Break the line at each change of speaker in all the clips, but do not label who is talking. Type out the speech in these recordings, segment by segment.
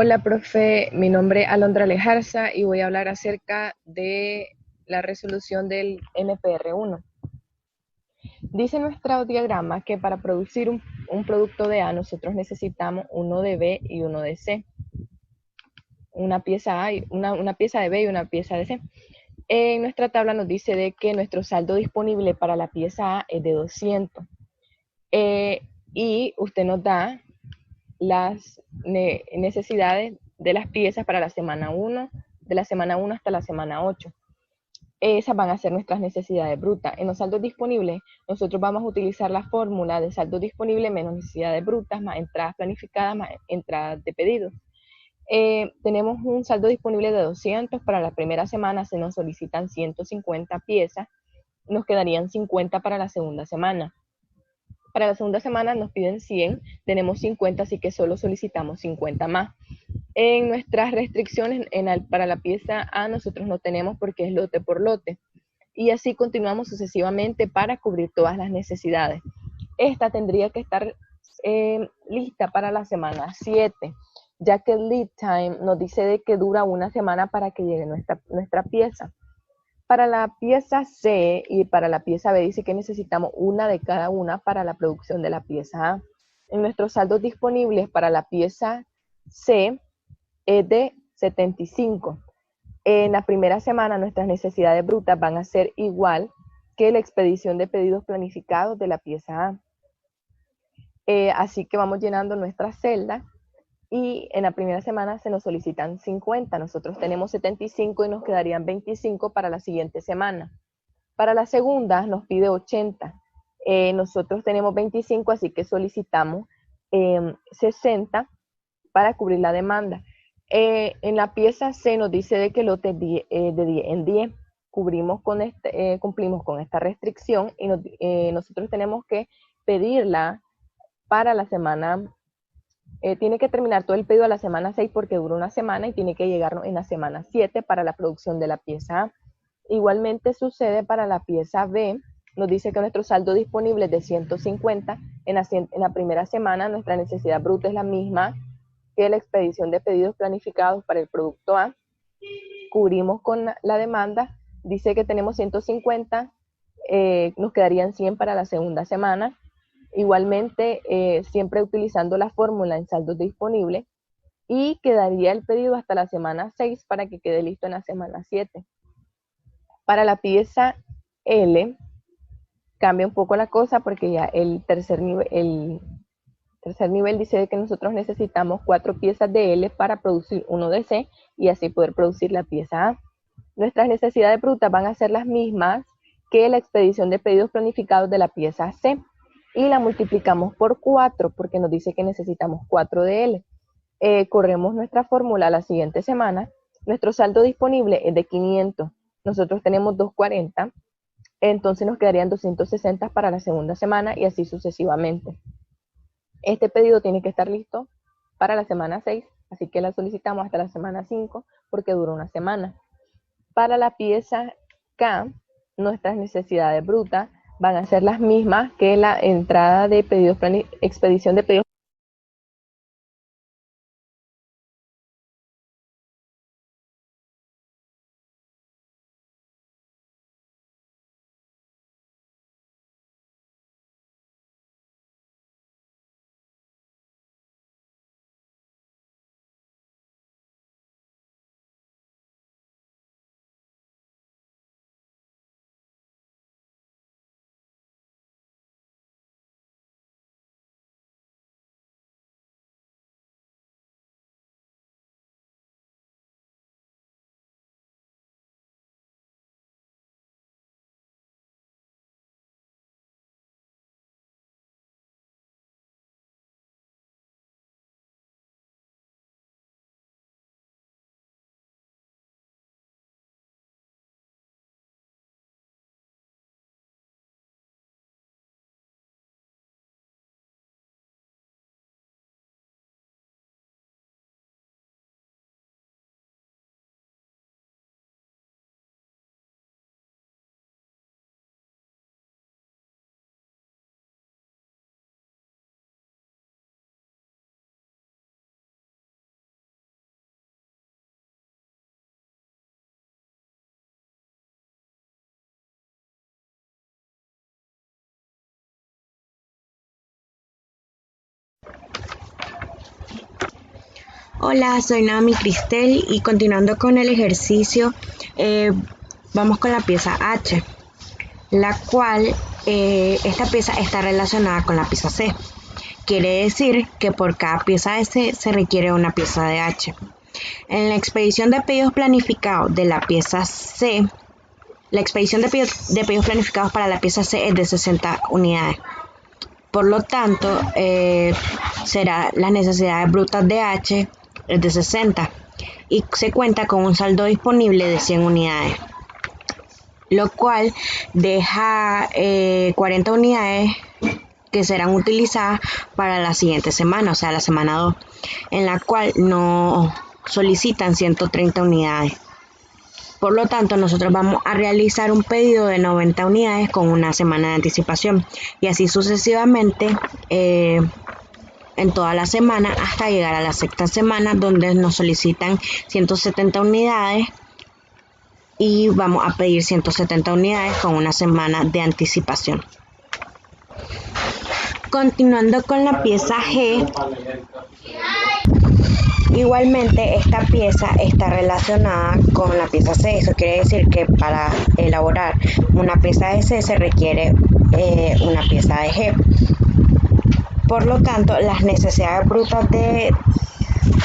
Hola, profe. Mi nombre es Alondra Lejarza y voy a hablar acerca de la resolución del NPR1. Dice nuestro diagrama que para producir un producto de A nosotros necesitamos uno de B y uno de C. Una pieza A, una pieza de B y una pieza de C. En nuestra tabla nos dice de que nuestro saldo disponible para la pieza A es de 200. Y usted nos da las necesidades de las piezas para la semana 1, de la semana 1 hasta la semana 8. Esas van a ser nuestras necesidades brutas. En los saldos disponibles, nosotros vamos a utilizar la fórmula de saldo disponible menos necesidades brutas, más entradas planificadas, más entradas de pedidos. Tenemos un saldo disponible de 200. Para la primera semana se nos solicitan 150 piezas. Nos quedarían 50 para la segunda semana. Para la segunda semana nos piden 100, tenemos 50, así que solo solicitamos 50 más. En nuestras restricciones para la pieza A nosotros no tenemos porque es lote por lote. Y así continuamos sucesivamente para cubrir todas las necesidades. Esta tendría que estar lista para la semana 7, ya que el lead time nos dice de que dura una semana para que llegue nuestra pieza. Para la pieza C y para la pieza B dice que necesitamos una de cada una para la producción de la pieza A. En nuestros saldos disponibles para la pieza C es de 75. En la primera semana nuestras necesidades brutas van a ser igual que la expedición de pedidos planificados de la pieza A. Así que vamos llenando nuestra celda y en la primera semana se nos solicitan 50. Nosotros tenemos 75 y nos quedarían 25 para la siguiente semana. Para la segunda nos pide 80. Nosotros tenemos 25, así que solicitamos 60 para cubrir la demanda. En la pieza C nos dice de que lote de 10 en 10. Cumplimos con esta restricción y nosotros tenemos que pedirla para la semana. Tiene que terminar todo el pedido a la semana 6 porque dura una semana y tiene que llegarnos en la semana 7 para la producción de la pieza A. Igualmente sucede para la pieza B. Nos dice que nuestro saldo disponible es de 150. En la primera semana nuestra necesidad bruta es la misma que la expedición de pedidos planificados para el producto A. Cubrimos con la demanda. Dice que tenemos 150. Nos quedarían 100 para la segunda semana. Igualmente, siempre utilizando la fórmula en saldos disponibles. Y quedaría el pedido hasta la semana 6 para que quede listo en la semana 7. Para la pieza L cambia un poco la cosa porque ya el tercer nivel dice que nosotros necesitamos 4 piezas de L para producir uno de C y así poder producir la pieza A. Nuestras necesidades brutas van a ser las mismas que la expedición de pedidos planificados de la pieza C y la multiplicamos por 4 porque nos dice que necesitamos 4 de L. Corremos nuestra fórmula la siguiente semana. Nuestro saldo disponible es de 500. Nosotros tenemos 240, entonces nos quedarían 260 para la segunda semana y así sucesivamente. Este pedido tiene que estar listo para la semana 6, así que la solicitamos hasta la semana 5 porque dura una semana. Para la pieza K, nuestras necesidades brutas van a ser las mismas que la entrada de pedidos, expedición de pedidos
Hola, soy Naomi Cristel y continuando con el ejercicio, vamos con la pieza H, la cual esta pieza está relacionada con la pieza C. Quiere decir que por cada pieza de C se requiere una pieza de H. En la expedición de pedidos planificados de la pieza C, la expedición de pedidos planificados para la pieza C es de 60 unidades. Por lo tanto, será las necesidades brutas de H es de 60 y se cuenta con un saldo disponible de 100 unidades, lo cual deja 40 unidades que serán utilizadas para la siguiente semana, o sea, la semana 2, en la cual no solicitan 130 unidades. Por lo tanto, nosotros vamos a realizar un pedido de 90 unidades con una semana de anticipación y así sucesivamente en toda la semana hasta llegar a la sexta semana, donde nos solicitan 170 unidades y vamos a pedir 170 unidades con una semana de anticipación. Continuando con la pieza G, igualmente esta pieza está relacionada con la pieza C. Eso quiere decir que para elaborar una pieza de C se requiere una pieza de G. Por lo tanto, las necesidades brutas de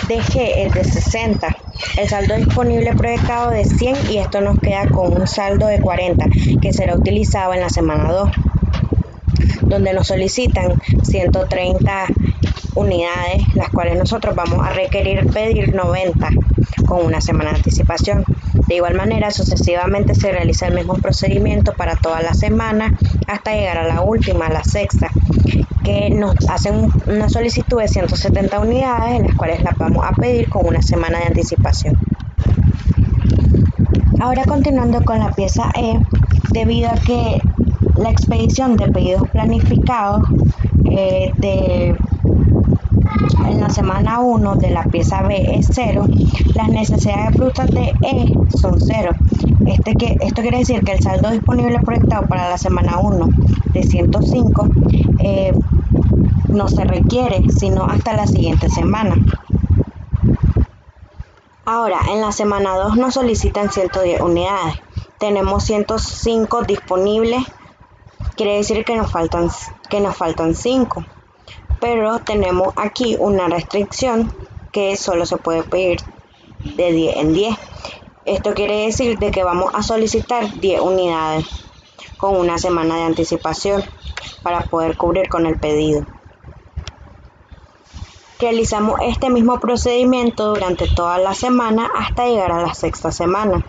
G es de 60. El saldo disponible proyectado de 100 y esto nos queda con un saldo de 40 que será utilizado en la semana 2, donde nos solicitan 130 unidades, las cuales nosotros vamos a requerir pedir 90 con una semana de anticipación. De igual manera, sucesivamente se realiza el mismo procedimiento para toda la semana hasta llegar a la última, la sexta, que nos hacen una solicitud de 170 unidades, en las cuales las vamos a pedir con una semana de anticipación. Ahora continuando con la pieza E, debido a que la expedición de pedidos planificados en la semana 1 de la pieza B es 0, las necesidades brutas de E son 0. Esto quiere decir que el saldo disponible proyectado para la semana 1 de 105 no se requiere, sino hasta la siguiente semana. Ahora, en la semana 2 nos solicitan 110 unidades. Tenemos 105 disponibles, quiere decir que nos faltan 5. Pero tenemos aquí una restricción que solo se puede pedir de 10 en 10. Esto quiere decir de que vamos a solicitar 10 unidades con una semana de anticipación para poder cubrir con el pedido. Realizamos este mismo procedimiento durante toda la semana hasta llegar a la sexta semana,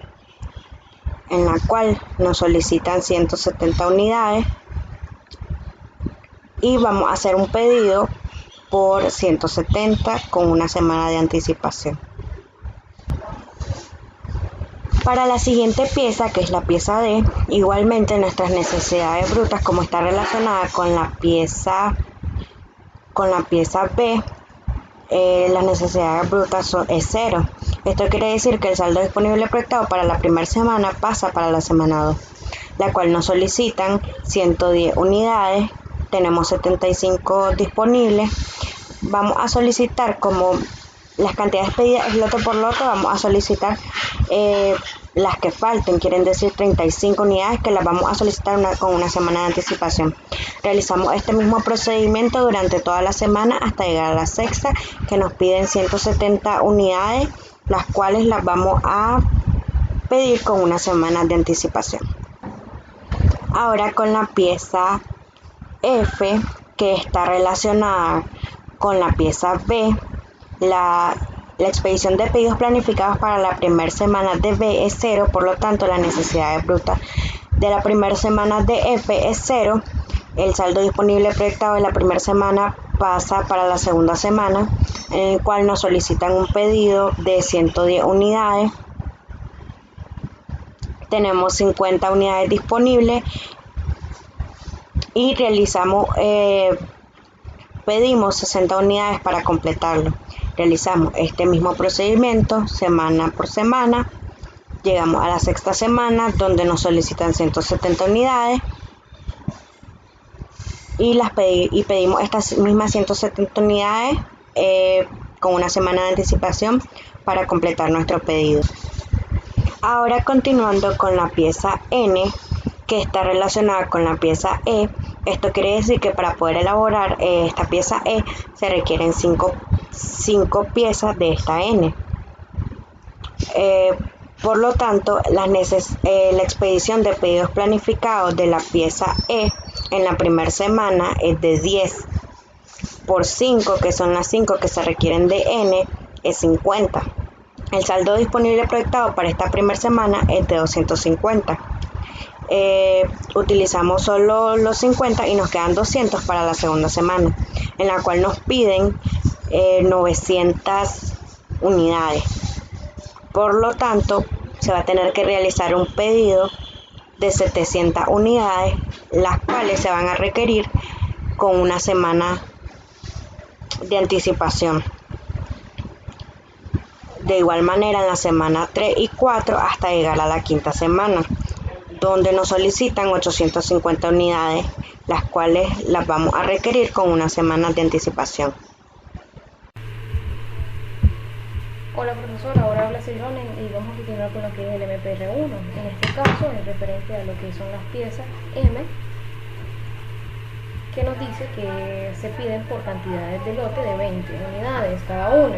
en la cual nos solicitan 170 unidades y vamos a hacer un pedido por 170 con una semana de anticipación. Para la siguiente pieza, que es la pieza D, igualmente nuestras necesidades brutas, como está relacionada con la pieza B, las necesidades brutas es 0. Esto quiere decir que el saldo disponible proyectado para la primera semana pasa para la semana 2, la cual nos solicitan 110 unidades. Tenemos 75 disponibles. Vamos a solicitar, como las cantidades pedidas es lote por lote, vamos a solicitar las que falten, quieren decir 35 unidades que las vamos a solicitar con una semana de anticipación. Realizamos este mismo procedimiento durante toda la semana hasta llegar a la sexta, que nos piden 170 unidades, las cuales las vamos a pedir con una semana de anticipación. Ahora con la pieza F, que está relacionada con la pieza B, la expedición de pedidos planificados para la primera semana de B es 0, por lo tanto la necesidad bruta de la primera semana de F es 0. El saldo disponible proyectado de la primera semana pasa para la segunda semana, en el cual nos solicitan un pedido de 110 unidades. Tenemos 50 unidades disponibles y pedimos 60 unidades para completarlo. Realizamos este mismo procedimiento semana por semana. Llegamos a la sexta semana, donde nos solicitan 170 unidades y pedimos estas mismas 170 unidades con una semana de anticipación para completar nuestro pedido. Ahora continuando con la pieza N, que está relacionada con la pieza E. Esto quiere decir que para poder elaborar esta pieza E se requieren 5 piezas de esta N. Por lo tanto, la expedición de pedidos planificados de la pieza E en la primera semana es de 10 por 5, que son las 5 que se requieren de N, es 50. El saldo disponible proyectado para esta primera semana es de 250. Utilizamos solo los 50 y nos quedan 200 para la segunda semana, en la cual nos piden 900 unidades. Por lo tanto, se va a tener que realizar un pedido de 700 unidades, las cuales se van a requerir con una semana de anticipación. De igual manera, en la semana 3 y 4 hasta llegar a la quinta semana, donde nos solicitan 850 unidades, las cuales las vamos a requerir con una semana de anticipación.
Hola profesora, ahora habla Silvana y vamos a continuar con lo que es el MPR1. En este caso es referente a lo que son las piezas M, que nos dice que se piden por cantidades de lote de 20 unidades cada una.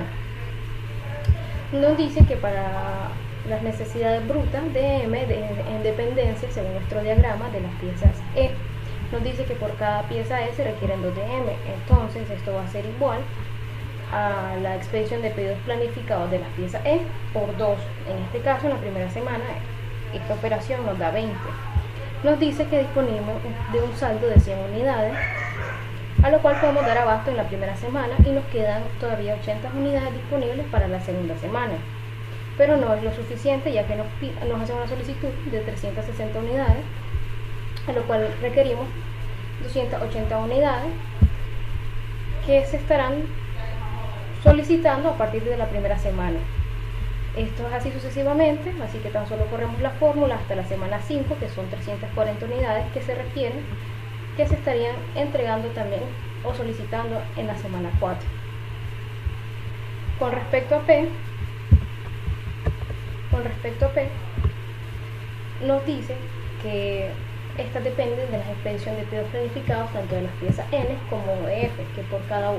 Nos dice que para las necesidades brutas de M en dependencia, según nuestro diagrama de las piezas E, nos dice que por cada pieza E se requieren 2 de M. Entonces esto va a ser igual a la expedición de pedidos planificados de las piezas E por 2. En este caso, en la primera semana, esta operación nos da 20. Nos dice que disponemos de un saldo de 100 unidades, a lo cual podemos dar abasto en la primera semana y nos quedan todavía 80 unidades disponibles para la segunda semana. Pero no es lo suficiente, ya que nos hacen una solicitud de 360 unidades, a lo cual requerimos 280 unidades que se estarán solicitando a partir de la primera semana. Esto es así sucesivamente, así que tan solo corremos la fórmula hasta la semana 5, que son 340 unidades que se requieren, que se estarían entregando también o solicitando en la semana 4. Con respecto a P, nos dice que estas dependen de la expedición de pedidos planificados tanto de las piezas N como de F, que por cada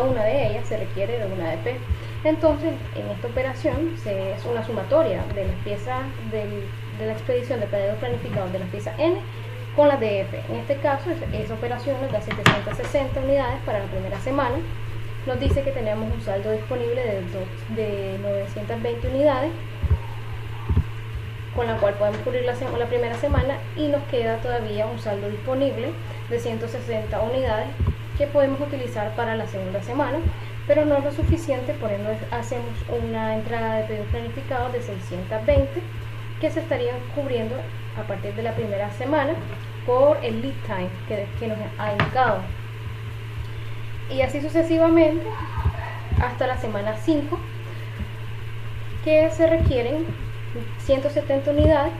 una de ellas se requiere de una de P. Entonces, en esta operación es una sumatoria de las piezas de la expedición de pedidos planificados de las piezas N con las de F. En este caso, esa operación nos da 760 unidades para la primera semana. Nos dice que tenemos un saldo disponible de 920 unidades, con la cual podemos cubrir la primera semana, y nos queda todavía un saldo disponible de 160 unidades que podemos utilizar para la segunda semana, pero no es lo suficiente. Por ende hacemos una entrada de pedidos planificados de 620 que se estarían cubriendo a partir de la primera semana por el lead time que nos ha indicado, y así sucesivamente hasta la semana 5, que se requieren 170 unidades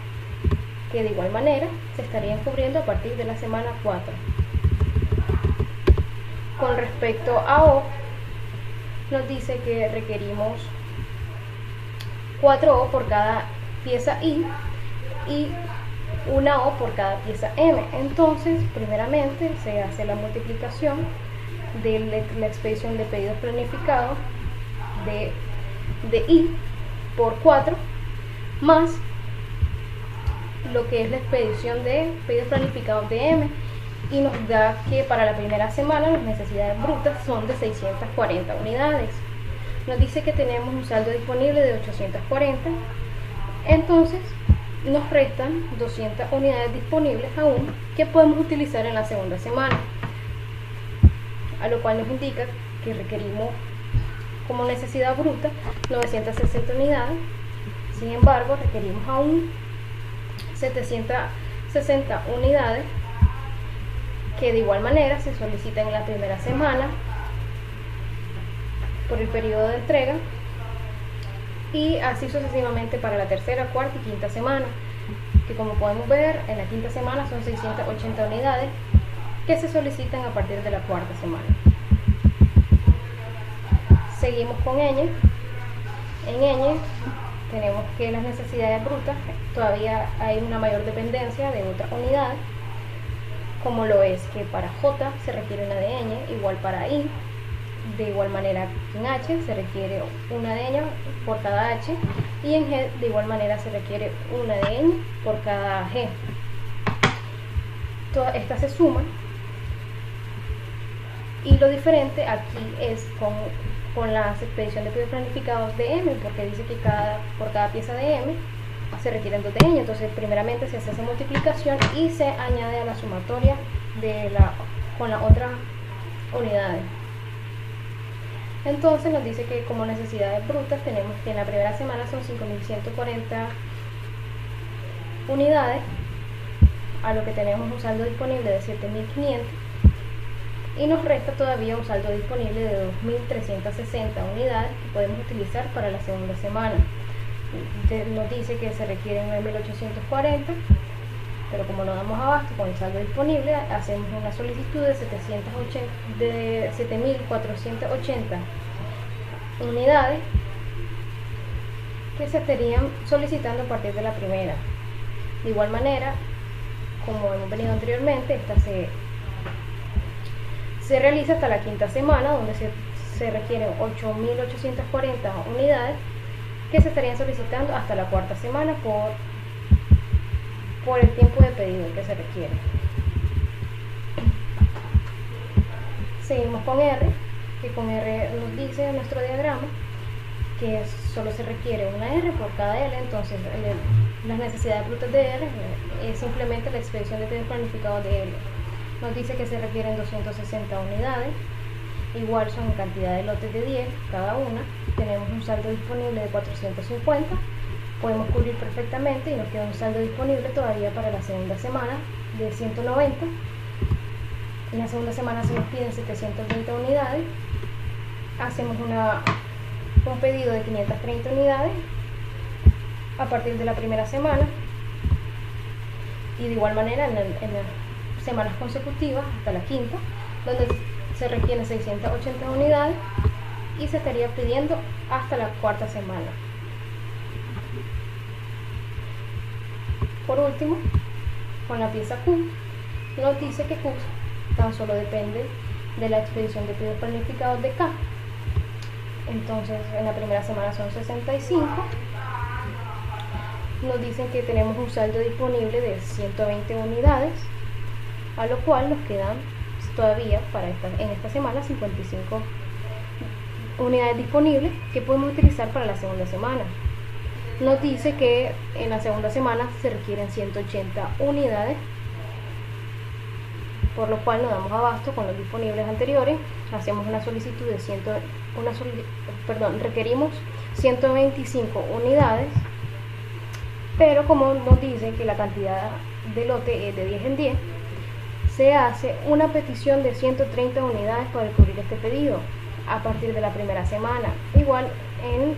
que de igual manera se estarían cubriendo a partir de la semana 4. Con respecto a O, nos dice que requerimos 4 O por cada pieza I y una O por cada pieza M. Entonces, primeramente se hace la multiplicación de la expedición de pedidos planificados de I por 4 más lo que es la expedición de pedidos planificados de M, y nos da que para la primera semana las necesidades brutas son de 640 unidades. Nos dice que tenemos un saldo disponible de 840, entonces nos restan 200 unidades disponibles aún que podemos utilizar en la segunda semana, a lo cual nos indica que requerimos como necesidad bruta 960 unidades. Sin embargo, requerimos aún 760 unidades que de igual manera se solicitan en la primera semana por el periodo de entrega, y así sucesivamente para la tercera, cuarta y quinta semana, que como podemos ver en la quinta semana son 680 unidades que se solicitan a partir de la cuarta semana. Seguimos con ñ. En ñ tenemos que las necesidades brutas todavía hay una mayor dependencia de otras unidades, como lo es que para j se requiere una de ñ, igual para i. De igual manera en h se requiere una de ñ por cada h, y en g de igual manera se requiere una de ñ por cada g. Todas estas se suman, y lo diferente aquí es con la expedición de pedidos planificados de m, porque dice que por cada pieza de m se requieren 2 de ñ. Entonces primeramente se hace esa multiplicación y se añade a la sumatoria con las otras unidades. Entonces nos dice que como necesidades brutas tenemos que en la primera semana son 5.140 unidades, a lo que tenemos un saldo disponible de 7.500, y nos resta todavía un saldo disponible de 2.360 unidades que podemos utilizar para la segunda semana. Nos dice que se requieren 9.840, pero como no damos abasto con el saldo disponible, hacemos una solicitud de 7.480 unidades que se estarían solicitando a partir de la primera. De igual manera, como hemos venido anteriormente, esta se realiza hasta la quinta semana, donde se requieren 8.840 unidades que se estarían solicitando hasta la cuarta semana por el tiempo de pedido que se requiere. Seguimos con R, que con R nos dice en nuestro diagrama que solo se requiere una R por cada L. Entonces las necesidades brutas de R es simplemente la expedición de pedidos planificados de L. Nos dice que se requieren 260 unidades, igual son en cantidad de lotes de 10 cada una. Tenemos un saldo disponible de 450, podemos cubrir perfectamente, y nos queda un saldo disponible todavía para la segunda semana de 190. En la segunda semana se nos piden 720 unidades, hacemos un pedido de 530 unidades a partir de la primera semana, y de igual manera en las semanas consecutivas hasta la quinta, donde se requieren 680 unidades y se estaría pidiendo hasta la cuarta semana. Por último, con la pieza Q, nos dice que Q tan solo depende de la expedición de pedidos planificados de K. Entonces en la primera semana son 65. Nos dicen que tenemos un saldo disponible de 120 unidades, a lo cual nos quedan todavía en esta semana 55 unidades disponibles que podemos utilizar para la segunda semana. Nos dice que en la segunda semana se requieren 180 unidades, por lo cual nos damos abasto con los disponibles anteriores. Hacemos una solicitud de requerimos 125 unidades, pero como nos dicen que la cantidad de lote es de 10 en 10, se hace una petición de 130 unidades para cubrir este pedido a partir de la primera semana. Igual en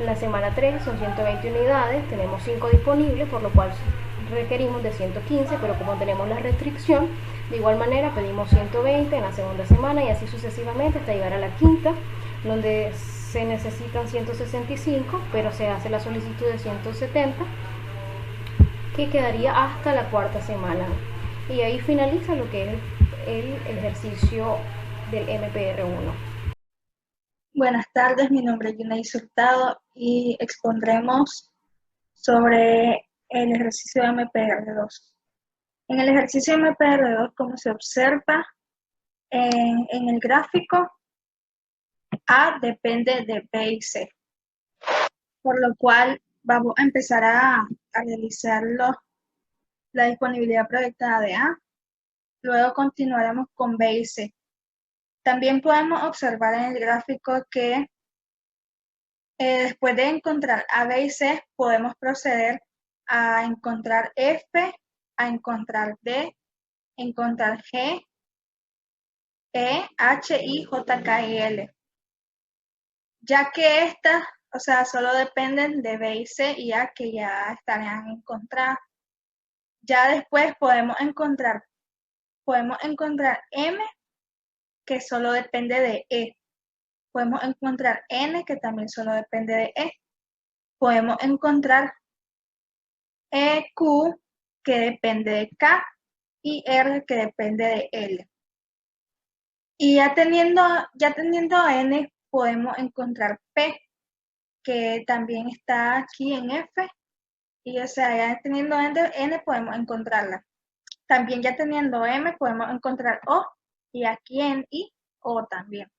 la semana 3 son 120 unidades, tenemos 5 disponibles, por lo cual requerimos de 115, pero como tenemos la restricción, de igual manera pedimos 120 en la segunda semana, y así sucesivamente hasta llegar a la quinta, donde se necesitan 165, pero se hace la solicitud de 170, que quedaría hasta la cuarta semana. Y ahí finaliza lo que es el ejercicio del MPR1.
Buenas tardes, mi nombre es Yunaís Hurtado y expondremos sobre el ejercicio de MPR2. En el ejercicio de MPR2, como se observa en el gráfico, A depende de B y C, por lo cual vamos a empezar a realizar la disponibilidad proyectada de A, luego continuaremos con B y C. También podemos observar en el gráfico que después de encontrar A, B y C, podemos proceder a encontrar F, a encontrar D, encontrar G, E, H, I, J, K y L. Ya que estas, solo dependen de B y C y A, que ya estarían encontradas. Ya después podemos encontrar M, que solo depende de E. podemos encontrar N, que también solo depende de E. Podemos encontrar Q, que depende de K, y R, que depende de L. Y ya teniendo N, podemos encontrar P, que también está aquí en F, y o sea, ya teniendo N podemos encontrarla. También ya teniendo M podemos encontrar O, y aquí en I, O también.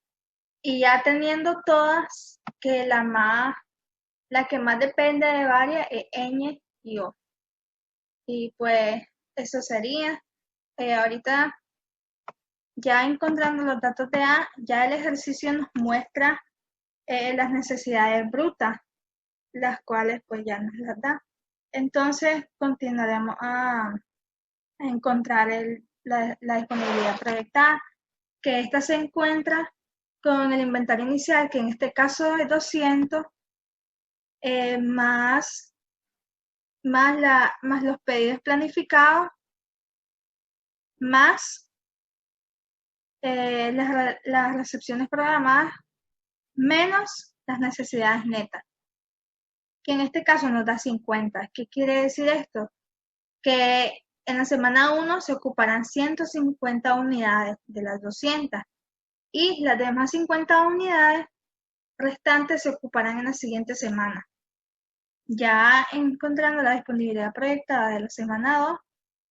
Y ya teniendo todas, que la que más depende de varias es Ñ y O. Y pues eso sería. Ahorita ya encontrando los datos de A, ya el ejercicio nos muestra las necesidades brutas, las cuales pues ya nos las da. Entonces continuaremos a encontrar la disponibilidad proyectada, que esta se encuentra con el inventario inicial, que en este caso es 200, más los pedidos planificados, más las recepciones programadas, menos las necesidades netas, que en este caso nos da 50. ¿Qué quiere decir esto? Que en la semana 1 se ocuparán 150 unidades de las 200 y las demás 50 unidades restantes se ocuparán en la siguiente semana. Ya encontrando la disponibilidad proyectada de la semana 2,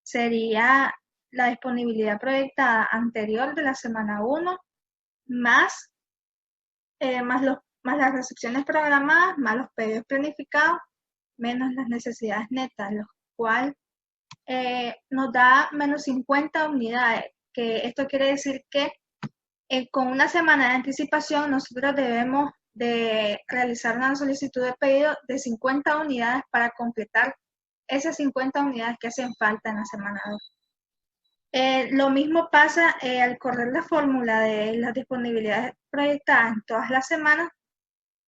sería la disponibilidad proyectada anterior de la semana 1, más las recepciones programadas, más los pedidos planificados, menos las necesidades netas, lo cual nos da menos 50 unidades, que esto quiere decir que con una semana de anticipación nosotros debemos de realizar una solicitud de pedido de 50 unidades para completar esas 50 unidades que hacen falta en la semana 2. Lo mismo pasa al correr la fórmula de las disponibilidades proyectadas en todas las semanas.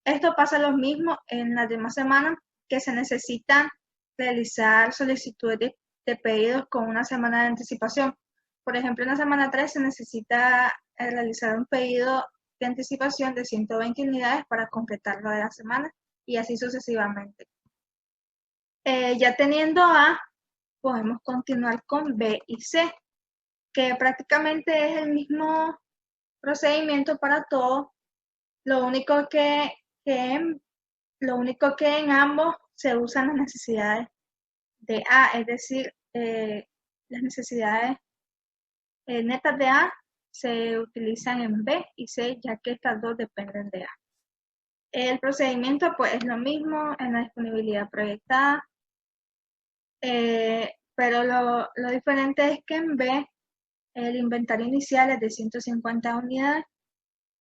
Esto pasa lo mismo en las demás semanas, que se necesitan realizar solicitudes de pedidos con una semana de anticipación. Por ejemplo, en la semana 3 se necesita realizar un pedido de anticipación de 120 unidades para completarlo de la semana, y así sucesivamente. Ya teniendo A, podemos continuar con B y C, que prácticamente es el mismo procedimiento para todo. Lo único que en ambos se usan las necesidades de A, es decir, las necesidades netas de A se utilizan en B y C, ya que estas dos dependen de A. El procedimiento pues es lo mismo en la disponibilidad proyectada, pero lo diferente es que en B el inventario inicial es de 150 unidades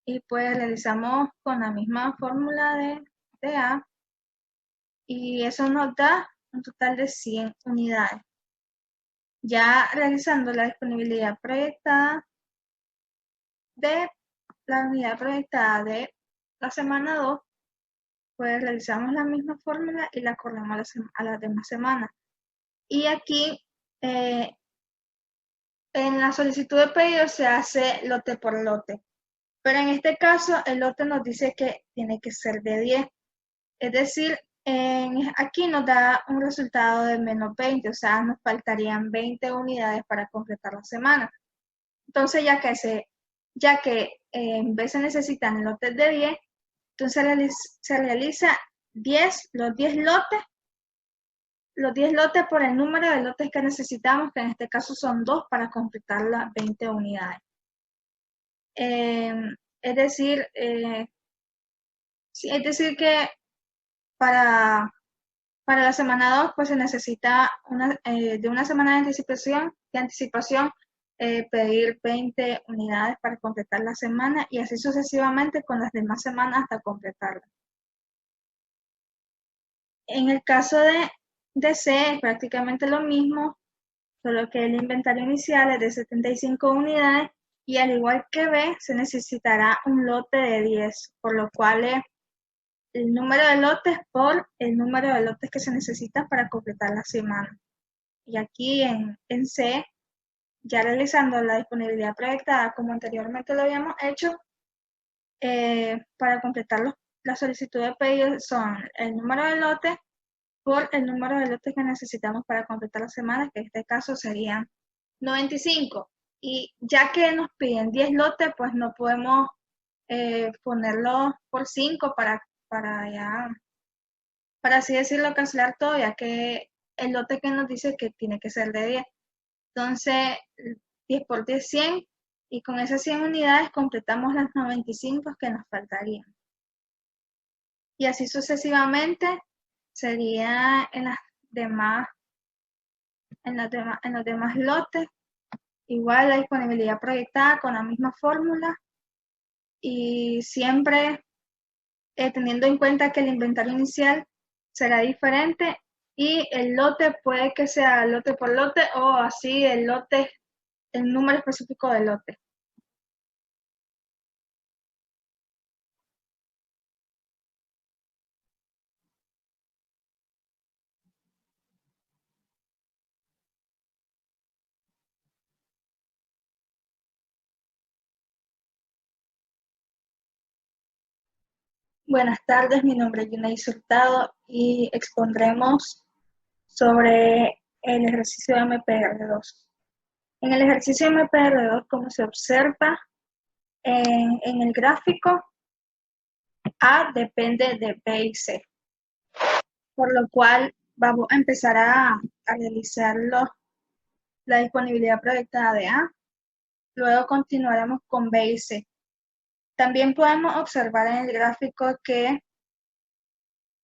y pues realizamos con la misma fórmula de A, y eso nos da un total de 100 unidades. Ya realizando la disponibilidad proyectada de la unidad proyectada de la semana 2, pues realizamos la misma fórmula y la corremos a las demás semanas. Y aquí en la solicitud de pedido se hace lote por lote, pero en este caso el lote nos dice que tiene que ser de 10, es decir, aquí nos da un resultado de menos 20, o sea, nos faltarían 20 unidades para completar la semana. Entonces, ya que en vez se necesitan lotes de 10, entonces se realiza los 10 lotes por el número de lotes que necesitamos, que en este caso son 2 para completar las 20 unidades. Es decir que para la semana 2 pues se necesita de una semana de anticipación pedir 20 unidades para completar la semana, y así sucesivamente con las demás semanas hasta completarla. En el caso de C es prácticamente lo mismo, solo que el inventario inicial es de 75 unidades y al igual que B se necesitará un lote de 10, por lo cual es el número de lotes por el número de lotes que se necesitan para completar la semana. Y aquí en C, ya realizando la disponibilidad proyectada como anteriormente lo habíamos hecho, para completar la solicitud de pedido son el número de lote por el número de lotes que necesitamos para completar la semana, que en este caso serían 95. Y ya que nos piden 10 lotes, pues no podemos ponerlo por 5 para ya, para así decirlo, cancelar todo, ya que el lote que nos dice que tiene que ser de 10. Entonces, 10 por 10, 100, y con esas 100 unidades completamos las 95 que nos faltarían. Y así sucesivamente sería en los demás lotes, igual la disponibilidad proyectada con la misma fórmula, y siempre teniendo en cuenta que el inventario inicial será diferente y el lote puede que sea lote por lote o así el número específico del lote. Buenas tardes, mi nombre es Yunay Hurtado y expondremos sobre el ejercicio de MPR2. En el ejercicio de MPR2, como se observa en el gráfico, A depende de B y C, por lo cual vamos a empezar a realizar la disponibilidad proyectada de A, luego continuaremos con B y C. También podemos observar en el gráfico que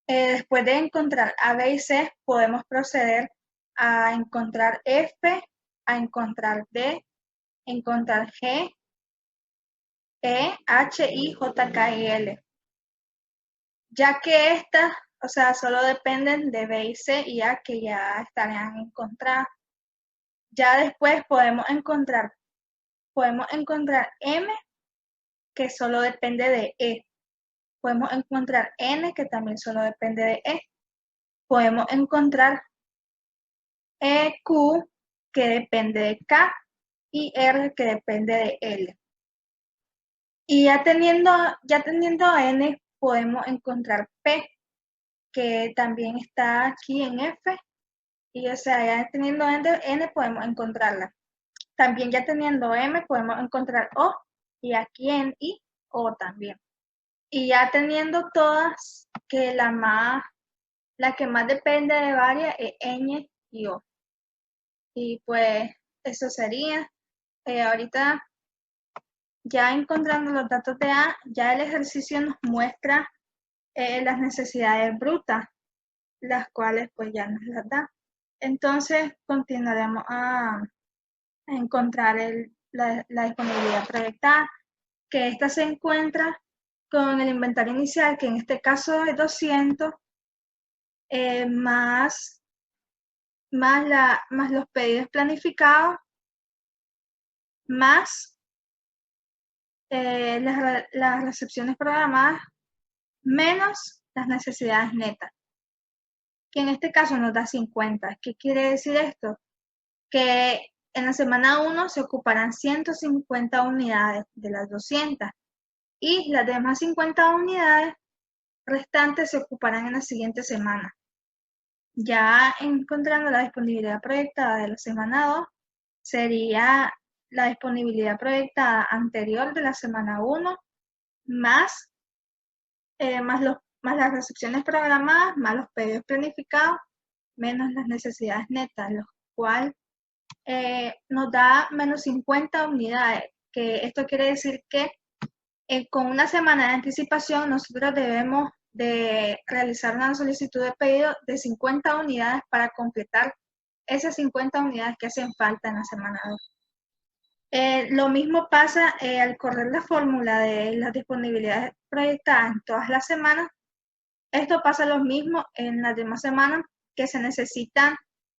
después de encontrar A, B y C, podemos proceder a encontrar F, a encontrar D, encontrar G, E, H, I, J, K y L. Ya que estas, o sea, solo dependen de B y C y A, que ya estarían encontradas. Ya después podemos encontrar M, que solo depende de E. Podemos encontrar N, que también solo depende de E. Podemos encontrar Q, que depende de K, y R, que depende de L. Y ya teniendo N, podemos encontrar P, que también está aquí en F, y o sea, ya teniendo N podemos encontrarla. También ya teniendo M podemos encontrar O, y aquí en I, O también. Y ya teniendo todas, que la que más depende de varias es Ñ y O. Y pues eso sería. Ahorita ya encontrando los datos de A, ya el ejercicio nos muestra las necesidades brutas, las cuales pues ya nos las da. Entonces continuaremos a encontrar la disponibilidad proyectada, que esta se encuentra con el inventario inicial, que en este caso es 200, más los pedidos planificados, más las recepciones programadas, menos las necesidades netas, que en este caso nos da 50. ¿Qué quiere decir esto? Que en la semana 1 se ocuparán 150 unidades de las 200 y las demás 50 unidades restantes se ocuparán en la siguiente semana. Ya encontrando la disponibilidad proyectada de la semana 2, sería la disponibilidad proyectada anterior de la semana 1, más las recepciones programadas, más los pedidos planificados, menos las necesidades netas, lo cual nos da menos 50 unidades, que esto quiere decir que con una semana de anticipación nosotros debemos de realizar una solicitud de pedido de 50 unidades para completar esas 50 unidades que hacen falta en la semana 2. Lo mismo pasa al correr la fórmula de las disponibilidades proyectadas en todas las semanas. Esto pasa lo mismo en las demás semanas, que se necesitan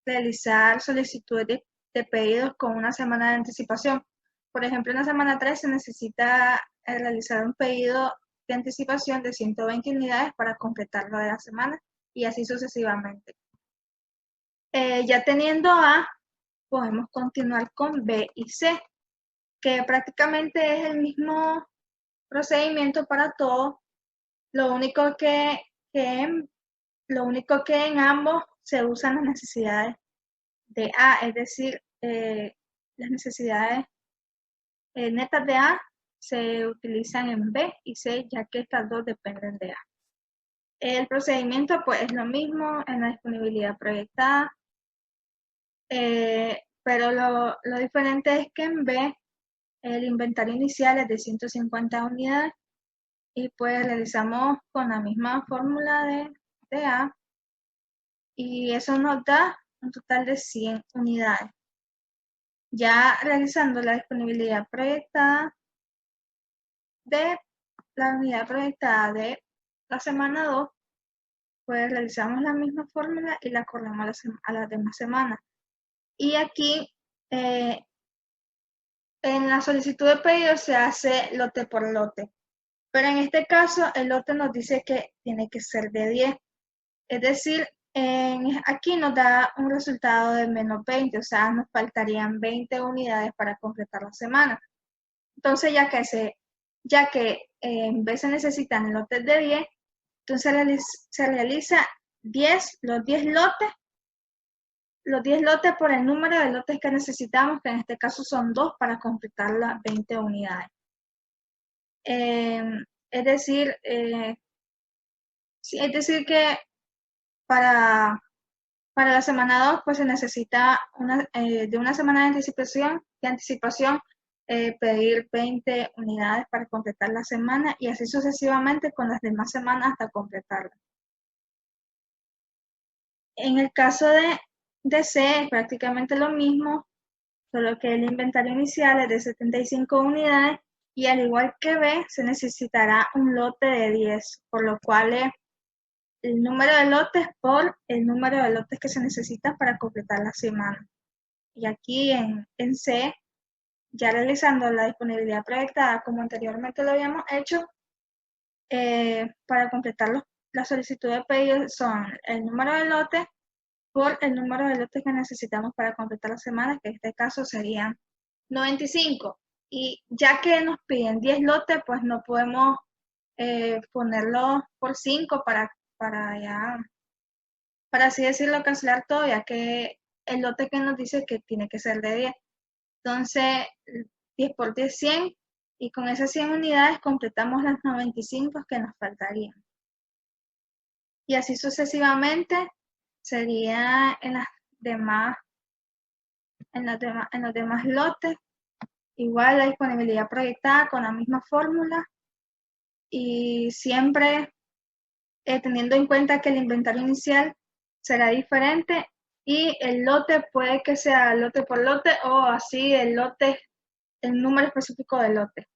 realizar solicitudes de pedidos con una semana de anticipación. Por ejemplo, en la semana 3 se necesita realizar un pedido de anticipación de 120 unidades para completarlo de la semana, y así sucesivamente. Ya teniendo A, podemos continuar con B y C, que prácticamente es el mismo procedimiento para todo. Lo único que en ambos se usan las necesidades de A, es decir, las necesidades netas de A se utilizan en B y C, ya que estas dos dependen de A. El procedimiento pues es lo mismo en la disponibilidad proyectada, pero lo diferente es que en B el inventario inicial es de 150 unidades y pues realizamos con la misma fórmula de A y eso nos da un total de 100 unidades. Ya realizando la disponibilidad proyectada de la unidad proyectada de la semana 2, pues realizamos la misma fórmula y la corremos a las demás semanas. Y aquí en la solicitud de pedido se hace lote por lote, pero en este caso el lote nos dice que tiene que ser de 10, es decir, aquí nos da un resultado de menos 20, o sea, nos faltarían 20 unidades para completar la semana. Entonces, ya que en vez se necesitan lotes de 10, entonces se realiza los 10 lotes por el número de lotes que necesitamos, que en este caso son 2 para completar las 20 unidades. Es decir que para la semana 2 pues se necesita de una semana de anticipación pedir 20 unidades para completar la semana y así sucesivamente con las demás semanas hasta completarla. En el caso de C es prácticamente lo mismo, solo que el inventario inicial es de 75 unidades y al igual que B se necesitará un lote de 10, por lo cual es el número de lotes por el número de lotes que se necesitan para completar la semana. Y aquí en C, ya realizando la disponibilidad proyectada como anteriormente lo habíamos hecho, para completar la solicitud de pedido son el número de lotes por el número de lotes que necesitamos para completar la semana, que en este caso serían 95. Y ya que nos piden 10 lotes, pues no podemos ponerlo por 5 para así decirlo, cancelar todo, ya que el lote que nos dice que tiene que ser de 10. Entonces, 10 por 10, 100, y con esas 100 unidades completamos las 95 que nos faltarían. Y así sucesivamente sería en los demás lotes, igual la disponibilidad proyectada con la misma fórmula, y siempre teniendo en cuenta que el inventario inicial será diferente y el lote puede que sea lote por lote o así el número específico del lote.